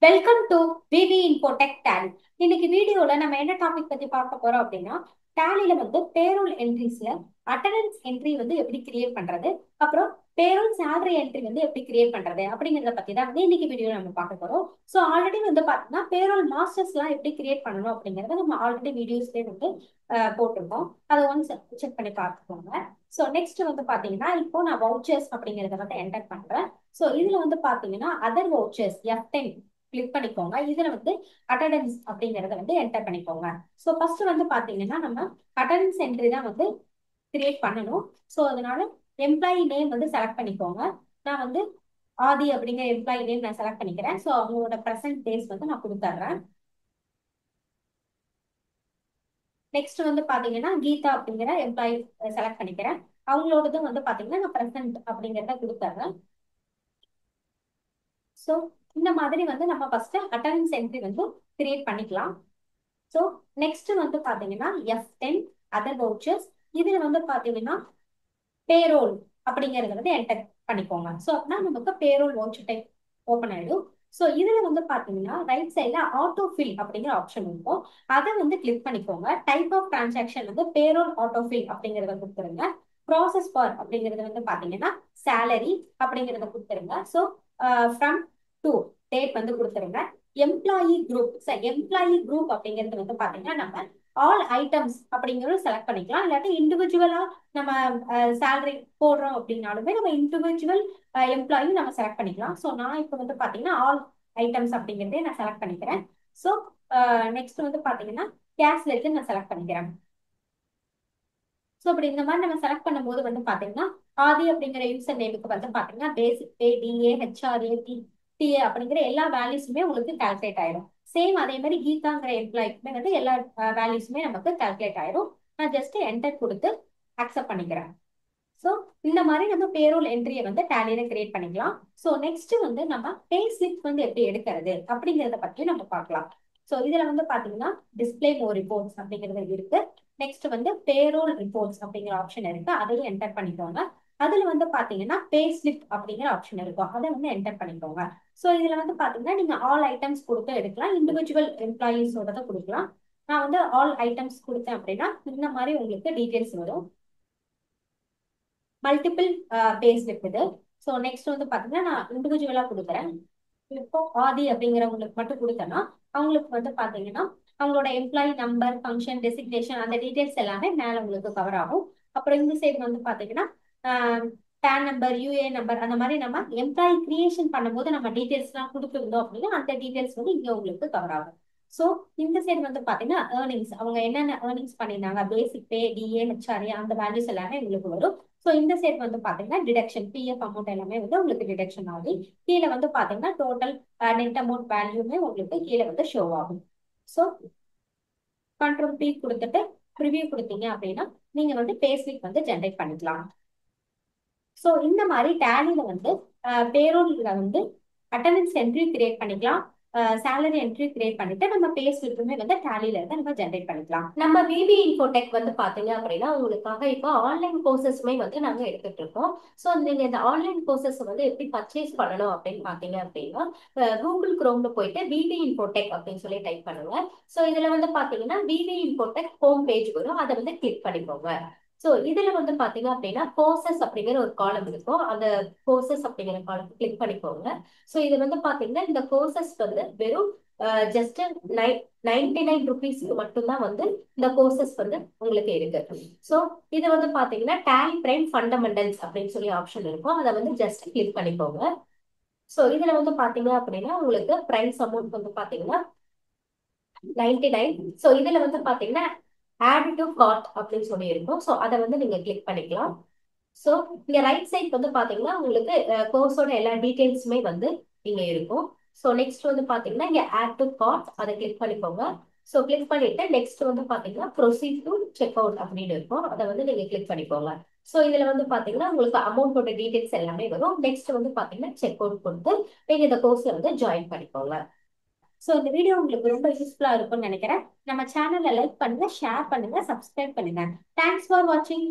Welcome to V V Infotech Tally. இன்னைக்கு வீடியோல நம்ம என்ன டாபிக் பத்தி பார்க்க போறோம் அப்படின்னா, டேலில வந்து பேரோல் என்ட்ரிஸ்ல அட்டெண்டன்ஸ் என்ட்ரி வந்து எப்படி கிரியேட் பண்றது, அப்புறம் பேரோல் சேலரி என்ட்ரி வந்து எப்படி கிரியேட் பண்றது அப்படிங்கறத பத்தி தான் வந்து இன்னைக்கு வீடியோ நம்ம பார்க்க போறோம். ஸோ ஆல்ரெடி வந்து பாத்தீங்கன்னா பேரோல் மாஸ்டர்ஸ் எல்லாம் எப்படி கிரியேட் பண்ணணும் அப்படிங்கறத நம்ம ஆல்ரெடி வீடியோஸ்லேயே வந்து போட்டிருக்கோம். அதை ஒன்ஸ் செக் பண்ணி பார்த்துக்கோங்க. ஸோ நெக்ஸ்ட் வந்து பாத்தீங்கன்னா இப்போ நான் வவுச்சர்ஸ் அப்படிங்கறத வந்து என்டர் பண்றேன். ஸோ இதுல வந்து பாத்தீங்கன்னா அதர் வவுச்சர்ஸ் F10 கிளிக் பண்ணிக்கோங்க. இதுல வந்து அட்டெண்டன்ஸ் அப்படிங்கறத வந்து என்டர் பண்ணிக்கோங்க. ஸோ ஃபர்ஸ்ட் வந்து பாத்தீங்கன்னா நம்ம அட்டெண்டன்ஸ் என்ட்ரி தான் வந்து கிரியேட் பண்ணணும். ஸோ அதனால எம்ப்ளாயி நேம் வந்து செலக்ட் பண்ணிக்கோங்க. நான் வந்து ஆதி அப்படிங்கிற எம்ப்ளாயி நேம் நான் செலக்ட் பண்ணிக்கிறேன். ஸோ அவங்களோட ப்ரெசென்ட் டேஸ் வந்து நான் கொடுத்துட்றேன். நெக்ஸ்ட் வந்து பாத்தீங்கன்னா கீதா அப்படிங்கிற எம்ப்ளாயி செலக்ட் பண்ணிக்கிறேன். அவங்களோடதும் வந்து பாத்தீங்கன்னா நான் ப்ரெசென்ட் அப்படிங்கிறத கொடுத்துட்றேன். ஸோ இந்த மாதிரி வந்து நம்ம ஃபர்ஸ்ட் அட்டெண்டன்ஸ் என்ட்ரி வந்து கிரியேட் பண்ணிக்கலாம். ஸோ நெக்ஸ்ட் வந்து பாத்தீங்கன்னா F10 அதர் வவுச்சர்ஸ். இதுல வந்து பாத்தீங்கன்னா பேரோல் அப்படிங்கறத வந்து என்டர் பண்ணிக்கோங்க. ஸோ அப்படின்னா நமக்கு பேரோல் வவுச்சர் டைப் ஓப்பன் ஆயிடும். ஸோ இதுல வந்து பாத்தீங்கன்னா ரைட் சைட்ல ஆட்டோ ஃபில் அப்படிங்கிற ஆப்ஷன் இருக்கும். அதை வந்து கிளிக் பண்ணிக்கோங்க. டைப் ஆஃப் டிரான்சாக்ஷன் வந்து பேரோல் ஆட்டோ ஃபில் அப்படிங்கறத கொடுத்துருங்க. ப்ராசஸ் ஃபார் அப்படிங்கறது வந்து பாத்தீங்கன்னா சேலரி அப்படிங்கறத கொடுத்துருங்க. ஸோ ஃப்ரம் டு டேட் வந்து கொடுத்துருங்க. எம்ப்ளாயி குரூப் அப்படிங்கிறது வந்து பாத்தீங்கன்னா நம்ம ஆல் ஐட்டம்ஸ் அப்படிங்கறது செலக்ட் பண்ணிக்கலாம். இல்லாட்டி இண்டிவிஜுவலா நம்ம சேலரி போடுறோம் அப்படின்னாலுமே நம்ம இண்டிவிஜுவல் எம்ப்ளாயி நம்ம செலக்ட் பண்ணிக்கலாம். ஸோ நான் இப்போ வந்து பாத்தீங்கன்னா ஆல் ஐட்டம்ஸ் அப்படிங்கிறதே நான் செலக்ட் பண்ணிக்கிறேன். ஸோ நெக்ஸ்ட் வந்து பாத்தீங்கன்னா கேஷ் லெஜர் நான் செலக்ட் பண்ணிக்கிறேன். ஸோ அப்படி இந்த மாதிரி நம்ம செலக்ட் பண்ணும்போது வந்து பாத்தீங்கன்னா ஆதி அப்படிங்கிற யூசர் நேமுக்கு வந்து பாத்தீங்கன்னா பேசிக் பே, டிஏ, ஹெச்ஆர்ஏ, டிஏ அப்படிங்கிற எல்லா வேல்யூஸுமே உங்களுக்கு கால்குலேட் ஆயிடும். சேம் அதே மாதிரி கீதாங்கிற எம்ப்ளாய்க்குமே வந்து எல்லா வேல்யூஸுமே நமக்கு கால்குலேட் ஆயிடும். நான் ஜஸ்ட் என்டர் கொடுத்து அக்செப்ட் பண்ணிக்கிறேன். ஸோ இந்த மாதிரி நம்ம பேரோல் என்ட்ரியை வந்து டேலியில கிரியேட் பண்ணிக்கலாம். ஸோ நெக்ஸ்ட் வந்து நம்ம பே ஸ்லிப் வந்து எப்படி எடுக்கிறது அப்படிங்கிறத பத்தி நம்ம பார்க்கலாம். ஸோ இதுல வந்து பாத்தீங்கன்னா டிஸ்பிளே மோர் ரிப்போர்ட்ஸ் அப்படிங்கிறது இருக்கு. நெக்ஸ்ட் வந்து பேரோல் ரிப்போர்ட்ஸ் அப்படிங்கிற ஆப்ஷன் இருக்கு. அதையும் என்டர் பண்ணிக்கோங்க. அதுல வந்து பாத்தீங்கன்னா பே ஸ்லிப் அப்படிங்கிற ஆப்ஷன் இருக்கும். அதை வந்து என்டர் பண்ணிக்கோங்க. ஸோ இதுல வந்து பாத்தீங்கன்னா நீங்க ஆல் ஐட்டம்ஸ் கொடுத்து எடுக்கலாம். இண்டிவிஜுவல் எம்ப்ளாயீஸோட கொடுக்கலாம். நான் வந்து ஆல் ஐட்டம்ஸ் கொடுத்தேன் அப்படின்னா இந்த மாதிரி உங்களுக்கு டீடைல்ஸ் வரும். மல்டிபிள் பே ஸ்லிப் இது. ஸோ நெக்ஸ்ட் வந்து பாத்தீங்கன்னா நான் இண்டிவிஜுவலா கொடுக்குறேன். இப்போ ஆதி அப்படிங்கிறவங்களுக்கு மட்டும் கொடுத்தேன்னா அவங்களுக்கு வந்து பாத்தீங்கன்னா அவங்களோட எம்ப்ளாயி நம்பர், ஃபங்க்ஷன், டெசிக்னேஷன் அந்த டீடைல்ஸ் எல்லாமே மேல உங்களுக்கு கவர் ஆகும். அப்புறம் இந்த சைடு வந்து பாத்தீங்கன்னா பேன் நம்பர், யூஏ நம்பர் அந்த மாதிரி நம்ம எம்ப்ளாயி கிரியேஷன் பண்ணும்போது நம்ம டீடைல்ஸ் எல்லாம் கொடுத்துருந்தோம் அப்படின்னா அந்த டீடைல்ஸ் வந்து இங்க உங்களுக்கு கவர் ஆகும். ஸோ இந்த சைடு வந்து பாத்தீங்கன்னா ஏர்னிங்ஸ், அவங்க என்னென்ன ஏர்னிங்ஸ் பண்ணியிருந்தாங்க, பேசிக் பே, டிஏ, ஹெச்ஆர்ஏ அந்த வேல்யூஸ் எல்லாமே உங்களுக்கு வரும். ஸோ இந்த சைடு வந்து பாத்தீங்கன்னா டிடக்ஷன், பிஎஃப் அமௌண்ட் எல்லாமே வந்து உங்களுக்கு டிடக்ஷன் ஆகும். கீழே வந்து பாத்தீங்கன்னா டோட்டல் நெட் அமௌண்ட் வேல்யூமே உங்களுக்கு கீழே வந்து ஷோ ஆகும். ஸோ கண்ட்ரோல் பி கொடுத்துட்டு ப்ரிவியூ கொடுத்தீங்க அப்படின்னா நீங்க வந்து பேஸ்லிப் வந்து ஜென்ரேட் பண்ணிக்கலாம். ஸோ இந்த மாதிரி டேலியில வந்து பேரோல்ல வந்து அட்டெண்டன்ஸ் என்ட்ரி கிரியேட் பண்ணிக்கலாம். சேலரி என்ட்ரி கிரியேட் பண்ணிட்டு நம்ம பே ஸ்லிப்புமே வந்து டேலியில இருந்து நம்ம ஜென்ரேட் பண்ணிக்கலாம். நம்ம விவி இன்ஃபோடெக் வந்து பாத்தீங்க அப்படின்னா உங்களுக்காக இப்போ ஆன்லைன் கோர்சஸ்மே வந்து நாங்க எடுத்துட்டு இருக்கோம். ஸோ நீங்க இந்த ஆன்லைன் கோர்சஸ் வந்து எப்படி பர்ச்சேஸ் பண்ணணும் அப்படின்னு பாத்தீங்க அப்படின்னா கூகுள் குரோம்ல போயிட்டு விவி இன்ஃபோடெக் அப்படின்னு சொல்லி டைப் பண்ணுங்க. ஸோ இதுல வந்து பாத்தீங்கன்னா விவி இன்ஃபோடெக் ஹோம் பேஜ் வரும். அதை வந்து கிளிக் பண்ணிக்கோங்க. ஸோ இதுல வந்து பாத்தீங்க அப்படின்னா கோர்சஸ் அப்படிங்கிற ஒரு காலம் இருக்கும். அந்த கோர்சஸ் அப்படிங்கிற காலம் கிளிக் பண்ணிக்கோங்க. ஸோ இது வந்து பாத்தீங்கன்னா இந்த கோர்சஸ் வந்து வெறும் ஜஸ்ட் 99 rupees மட்டும்தான் வந்து இந்த கோர்சஸ் வந்து உங்களுக்கு இருக்கு. ஸோ இது வந்து பாத்தீங்கன்னா டேலி பிரைம் ஃபண்டமெண்டல்ஸ் அப்படின்னு சொல்லி ஆப்ஷன் இருக்கும். அதை வந்து ஜஸ்ட் கிளிக் பண்ணிக்கோங்க. ஸோ இதுல வந்து பாத்தீங்க அப்படின்னா உங்களுக்கு பிரைஸ் அமௌண்ட் வந்து பாத்தீங்கன்னா 99. ஸோ இதுல வந்து பாத்தீங்கன்னா ஆட் டு கார்ட் அப்படின்னு சொல்லி இருக்கும். ஸோ அதை வந்து நீங்க கிளிக் பண்ணிக்கலாம். ஸோ இங்க ரைட் சைட் வந்து பாத்தீங்கன்னா உங்களுக்கு கோர்ஸோட எல்லா டீடைல்ஸுமே வந்து இங்க இருக்கும். ஸோ நெக்ஸ்ட் வந்து பாத்தீங்கன்னா இங்க ஆட் டு கார்ட் அதை கிளிக் பண்ணிக்கோங்க. ஸோ கிளிக் பண்ணிட்டு நெக்ஸ்ட் வந்து பாத்தீங்கன்னா ப்ரொசீட் டு செக் அவுட் அப்படின்னு இருக்கும். அதை வந்து நீங்க கிளிக் பண்ணிக்கோங்க. ஸோ இதுல வந்து பாத்தீங்கன்னா உங்களுக்கு அமௌண்டோட டீடைல்ஸ் எல்லாமே வரும். நெக்ஸ்ட் வந்து பாத்தீங்கன்னா செக் அவுட் கொடுத்து நீங்க இந்த கோர்ஸ்ல வந்து ஜாயின் பண்ணிக்கோங்க. ஸோ இந்த வீடியோ உங்களுக்கு ரொம்ப யூஸ்ஃபுல்லா இருக்கும்னு நினைக்கிறேன். நம்ம சேனலை லைக் பண்ணுங்க, ஷேர் பண்ணுங்க, சப்ஸ்கிரைப் பண்ணுங்க. தேங்க்ஸ் ஃபார் வாட்சிங்.